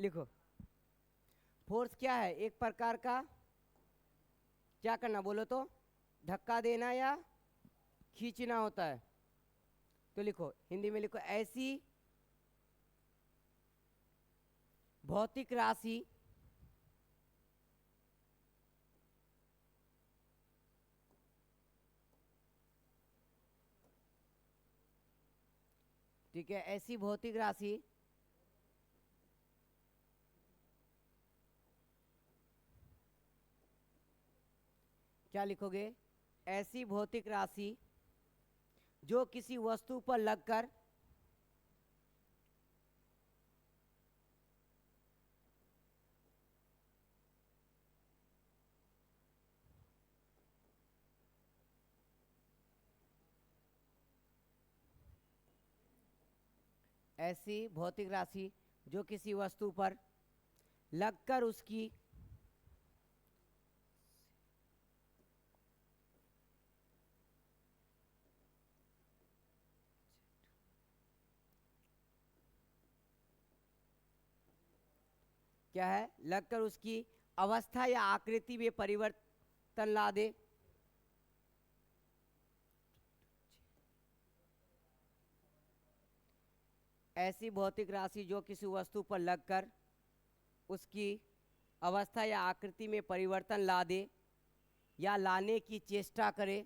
लिखो। फोर्स क्या है? एक प्रकार का क्या करना, बोलो तो, धक्का देना या खींचना होता है। तो लिखो, हिंदी में लिखो, ऐसी भौतिक राशि ठीक है, ऐसी भौतिक राशि क्या लिखोगे? ऐसी भौतिक राशि जो किसी वस्तु पर लगकर ऐसी भौतिक राशि जो किसी वस्तु पर लगकर उसकी क्या है, लगकर उसकी अवस्था या आकृति में परिवर्तन ला दे। ऐसी भौतिक राशि जो किसी वस्तु पर लगकर उसकी अवस्था या आकृति में परिवर्तन ला दे या लाने की चेष्टा करे।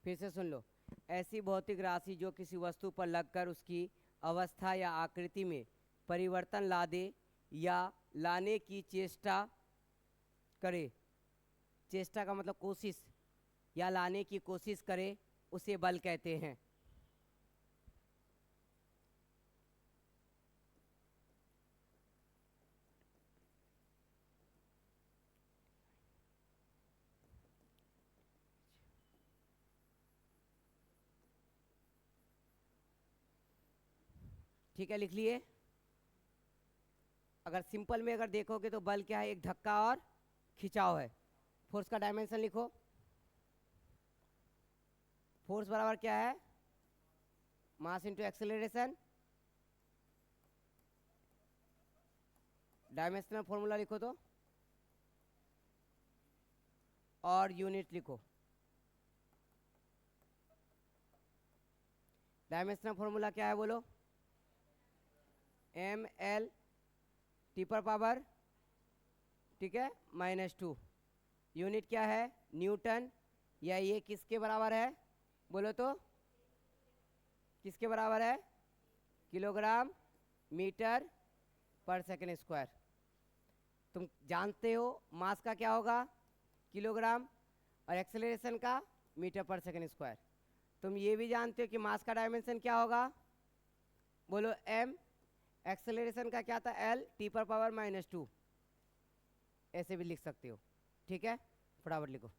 फिर से सुन लो। ऐसी भौतिक राशि जो किसी वस्तु पर लगकर उसकी अवस्था या आकृति में परिवर्तन ला दे या लाने की चेष्टा करे। चेष्टा का मतलब कोशिश, या लाने की कोशिश करे, उसे बल कहते हैं। ठीक है, लिख लिए। अगर सिंपल में अगर देखोगे तो बल क्या है? एक धक्का और खिंचाव है। फोर्स का डायमेंशन लिखो। फोर्स बराबर क्या है? Mass into acceleration. Dimensional formula लिखो तो, और यूनिट लिखो। डायमेंशनल फॉर्मूला क्या है बोलो? ml टी पर पावर, ठीक है, -2। यूनिट क्या है? न्यूटन। या ये किसके बराबर है बोलो तो? किसके बराबर है? किलोग्राम मीटर पर सेकेंड स्क्वायर। तुम जानते हो मास का क्या होगा? किलोग्राम, और एक्सेलरेशन का मीटर पर सेकेंड स्क्वायर। तुम ये भी जानते हो कि मास का डायमेंशन क्या होगा? बोलो m। एक्सेलरेशन का क्या था? l टी पर पावर -2। ऐसे भी लिख सकते हो। ठीक है, फटाफट लिखो।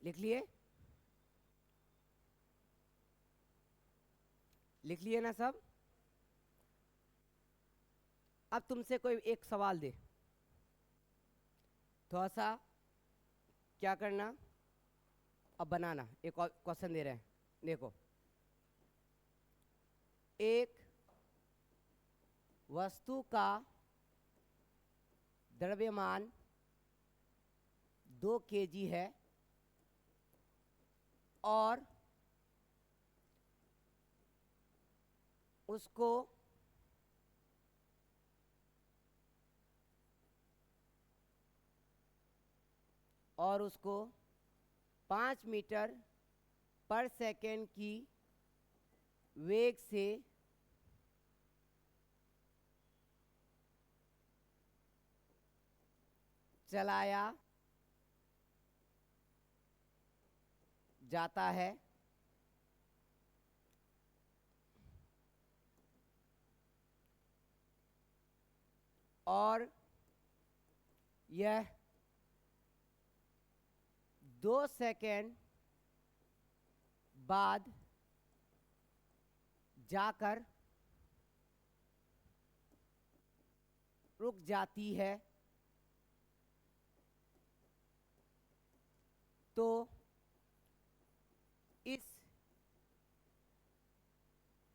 लिख लिए? लिख लिए ना सब? अब तुमसे कोई एक सवाल दे, थोड़ा सा क्या करना, अब बनाना। एक क्वेश्चन दे रहे हैं, देखो। एक वस्तु का द्रव्यमान 2 kg है और उसको और उसको 5 मीटर पर सेकेंड की वेग से चलाया जाता है, और यह 2 सेकेंड बाद जाकर रुक जाती है, तो इस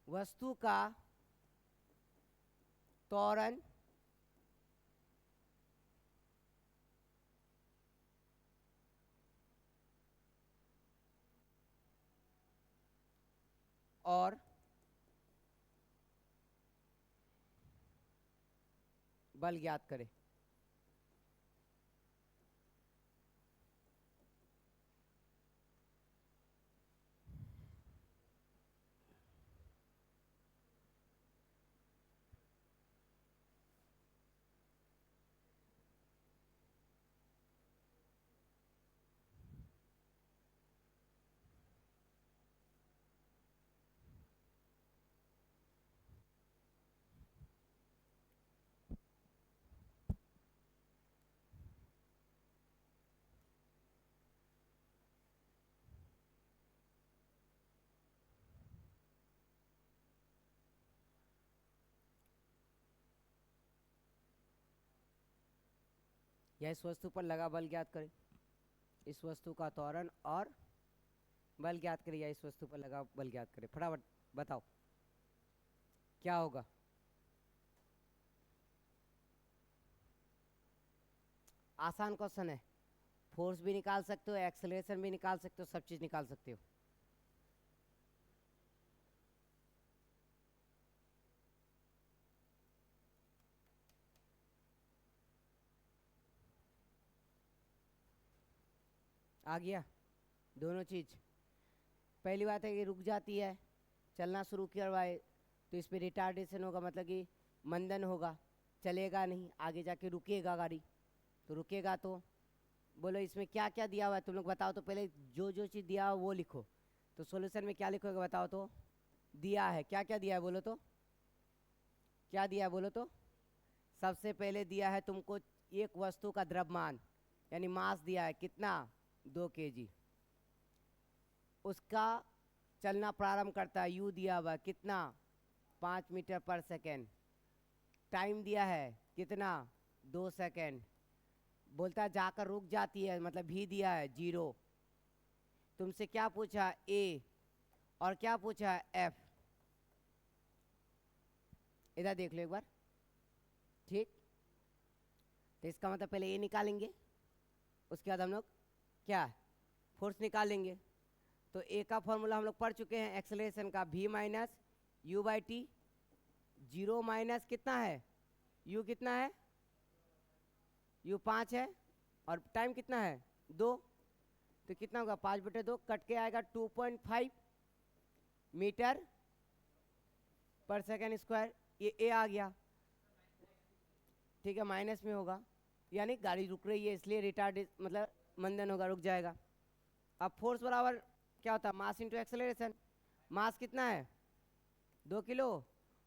वस्तु का त्वरण और बल ज्ञात करें। यह इस वस्तु पर लगा बल ज्ञात करें। इस वस्तु का त्वरण और बल ज्ञात करें, या इस वस्तु पर लगा बल ज्ञात करें। फटाफट बताओ क्या होगा। आसान क्वेश्चन है। फोर्स भी निकाल सकते हो, एक्सेलरेशन भी निकाल सकते हो, सब चीज निकाल सकते हो। आ गया दोनों चीज। पहली बात है कि रुक जाती है, चलना शुरू करवाए तो इस पर रिटार्डेशन होगा, मतलब कि मंदन होगा, चलेगा नहीं, आगे जाके रुकेगा गाड़ी। तो रुकेगा तो बोलो इसमें क्या क्या दिया हुआ है तुम लोग बताओ। तो पहले जो जो चीज़ दिया हुआ वो लिखो। तो सॉल्यूशन में क्या लिखोगे बताओ। तो दिया है, क्या क्या दिया है बोलो तो, क्या दिया है बोलो तो। सबसे पहले दिया है तुमको एक वस्तु का द्रव्यमान यानी मास दिया है, कितना 2 kg। उसका चलना प्रारंभ करता है, यू दिया हुआ कितना 5 मीटर पर सेकेंड। टाइम दिया है कितना 2 सेकेंड। बोलता है जाकर रुक जाती है, मतलब भी दिया है 0। तुमसे क्या पूछा ए और क्या पूछा एफ, इधर देख लो एक बार। ठीक, तो इसका मतलब पहले ए निकालेंगे, उसके बाद हम लोग क्या फोर्स निकालेंगे। तो ए का फॉर्मूला हम लोग पढ़ चुके हैं एक्सेलरेशन का, v minus you by T. 0 minus कितना है u, कितना है u 5 है, और टाइम कितना है 2। तो कितना होगा 5/2, कट के आएगा 2.5 मीटर पर सेकेंड स्क्वायर। ये ए आ गया, ठीक है, माइनस में होगा, यानी गाड़ी रुक रही है इसलिए रिटार्ड मतलब मंदन होगा, रुक जाएगा। अब फोर्स बराबर क्या होता है मास इंटू एक्सेलरेशन। मास कितना है 2 किलो,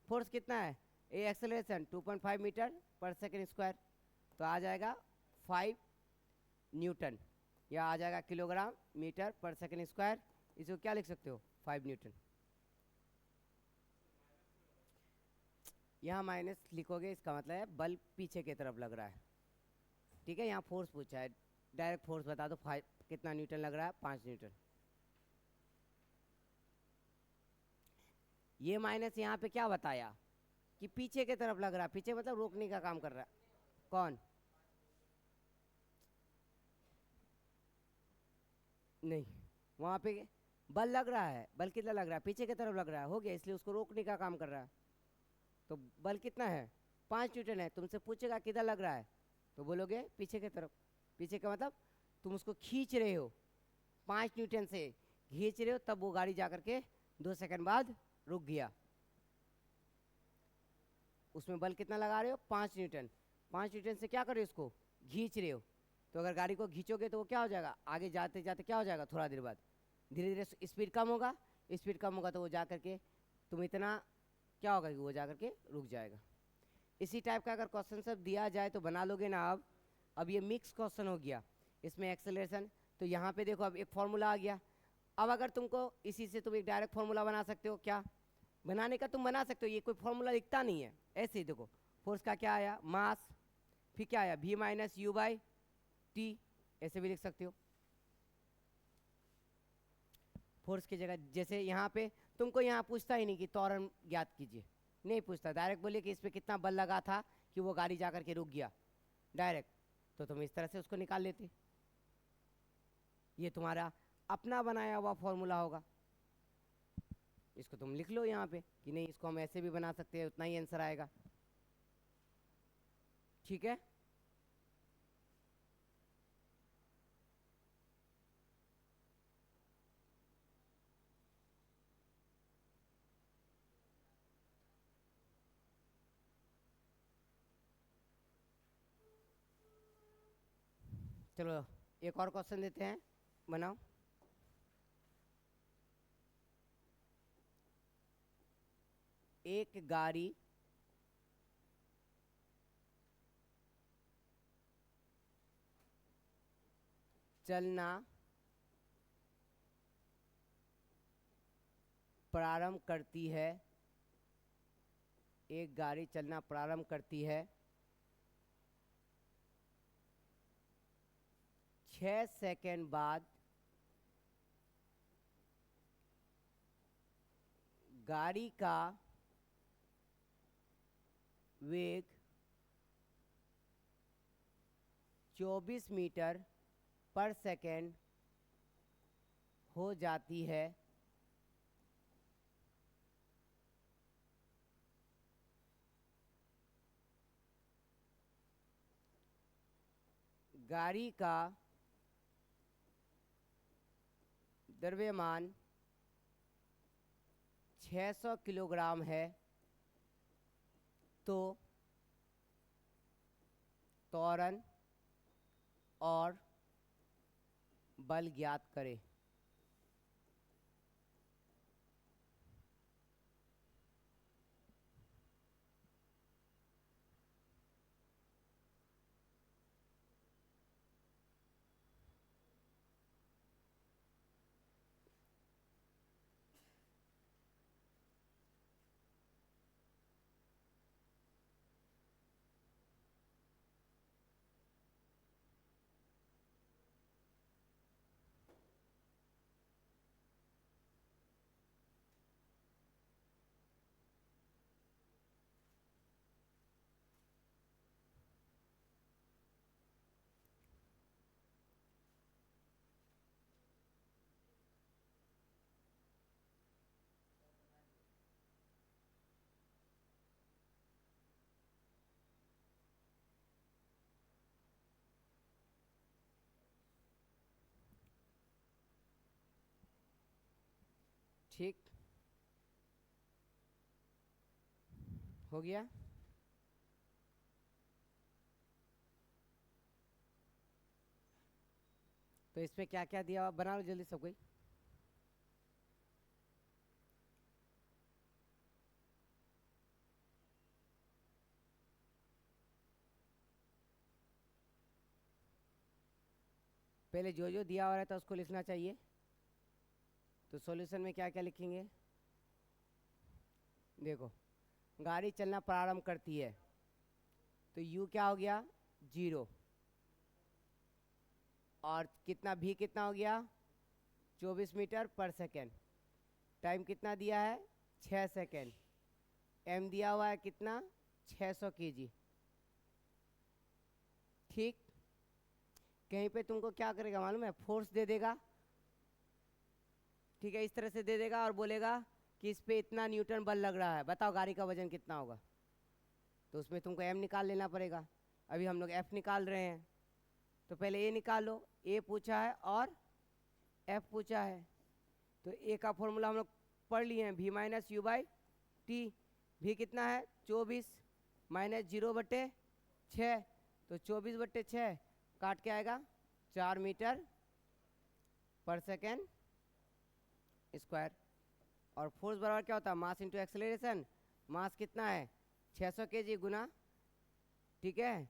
फोर्स कितना है ए एक्सेलरेशन 2.5 मीटर पर सेकेंड स्क्वायर। तो आ जाएगा 5 न्यूटन, या आ जाएगा किलोग्राम मीटर पर सेकेंड स्क्वायर। इसको क्या लिख सकते हो 5 न्यूटन। यहाँ माइनस लिखोगे, इसका मतलब है बल पीछे की तरफ लग रहा है। ठीक है, यहाँ फोर्स पूछा है, डायरेक्ट फोर्स बता दो 5 कितना न्यूटन लग रहा है 5 न्यूटन। ये माइनस यहाँ पे क्या बताया कि पीछे की तरफ लग रहा है, पीछे मतलब रोकने का काम कर रहा है। कौन नहीं, वहाँ पे बल लग रहा है, बल कितना लग रहा है पीछे की तरफ लग रहा है, हो गया, इसलिए उसको रोकने का काम कर रहा है। तो बल कितना है 5 न्यूटन है। तुमसे पूछेगा किधर लग रहा है, तो बोलोगे पीछे की तरफ। पीछे का मतलब तुम उसको खींच रहे हो, 5 न्यूटन से खींच रहे हो, तब वो गाड़ी जा करके 2 सेकंड बाद रुक गया। उसमें बल कितना लगा रहे हो 5 न्यूटन। 5 न्यूटन से क्या कर रहे हो उसको खींच रहे हो। तो अगर गाड़ी को खींचोगे तो वो क्या हो जाएगा, आगे जाते जाते क्या हो जाएगा, थोड़ा देर बाद धीरे धीरे स्पीड कम होगा। स्पीड कम होगा तो वो जा करके तुम इतना क्या होगा कि वो जा करके रुक जाएगा। इसी टाइप का अगर क्वेश्चन सब दिया जाए तो बना लोगे ना आप। अब ये मिक्स क्वेश्चन हो गया, इसमें एक्सेलरेशन, तो यहाँ पे देखो अब एक फॉर्मूला आ गया। अब अगर तुमको इसी से तुम एक डायरेक्ट फॉर्मूला बना सकते हो, क्या बनाने का तुम बना सकते हो, ये कोई फॉर्मूला लिखता नहीं है, ऐसे ही देखो फोर्स का क्या आया, मास, फिर क्या आया, v minus you by T, ऐसे भी लिख सकते हो। फोर्स की जगह जैसे यहाँ पे तुमको यहाँ पूछता ही नहीं कि त्वरण ज्ञात कीजिए, नहीं पूछता, डायरेक्ट बोलिए कि इस पर कितना बल लगा था कि वो गाड़ी जाकर के रुक गया डायरेक्ट, तो तुम इस तरह से उसको निकाल लेते। ये तुम्हारा अपना बनाया हुआ फॉर्मूला होगा, इसको तुम लिख लो यहाँ पे कि नहीं इसको हम ऐसे भी बना सकते हैं, उतना ही आंसर आएगा। ठीक है, चलो एक और क्वेश्चन देते हैं, बनाओ। एक गाड़ी चलना प्रारंभ करती है, एक गाड़ी चलना प्रारंभ करती है 6 सेकंड बाद गाड़ी का वेग 24 मीटर पर सेकंड हो जाती है, गाड़ी का द्रव्यमान 600 किलोग्राम है, तो त्वरण और बल ज्ञात करें। ठीक हो गया। तो इसमें क्या क्या दिया हुआ, बना लो जल्दी सब कोई। पहले जो जो दिया हुआ रहता है उसको लिखना चाहिए। तो सॉल्यूशन में क्या क्या लिखेंगे, देखो गाड़ी चलना प्रारंभ करती है, तो u क्या हो गया 0, और कितना भी कितना हो गया 24 मीटर पर सेकेंड, टाइम कितना दिया है 6 सेकेंड, m दिया हुआ है कितना 600 kg। ठीक, कहीं पे तुमको क्या करेगा मालूम है, फोर्स दे देगा, ठीक है, इस तरह से दे देगा और बोलेगा कि इस पे इतना न्यूटन बल लग रहा है, बताओ गाड़ी का वजन कितना होगा। तो उसमें तुमको m निकाल लेना पड़ेगा। अभी हम लोग f निकाल रहे हैं, तो पहले a निकालो, a पूछा है और f पूछा है। तो a का फॉर्मूला हम लोग पढ़ लिए हैं, v minus you by T, v कितना है 24 माइनस 0/6, तो 24/6 काट के आएगा 4 मीटर पर सेकेंड स्क्वायर। और फोर्स बराबर क्या होता है, मास इंटू एक्सेलरेशन, मास कितना है 600 kg गुना ठीक है,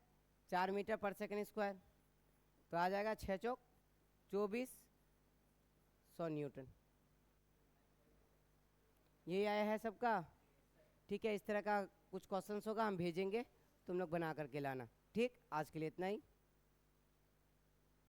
4 मीटर पर सेकंड स्क्वायर, तो आ जाएगा 6 चौक 2400 न्यूटन। यही आया है सबका? ठीक है, इस तरह का कुछ क्वेश्चंस होगा, हम भेजेंगे, तुम लोग बना करके लाना। ठीक, आज के लिए इतना ही।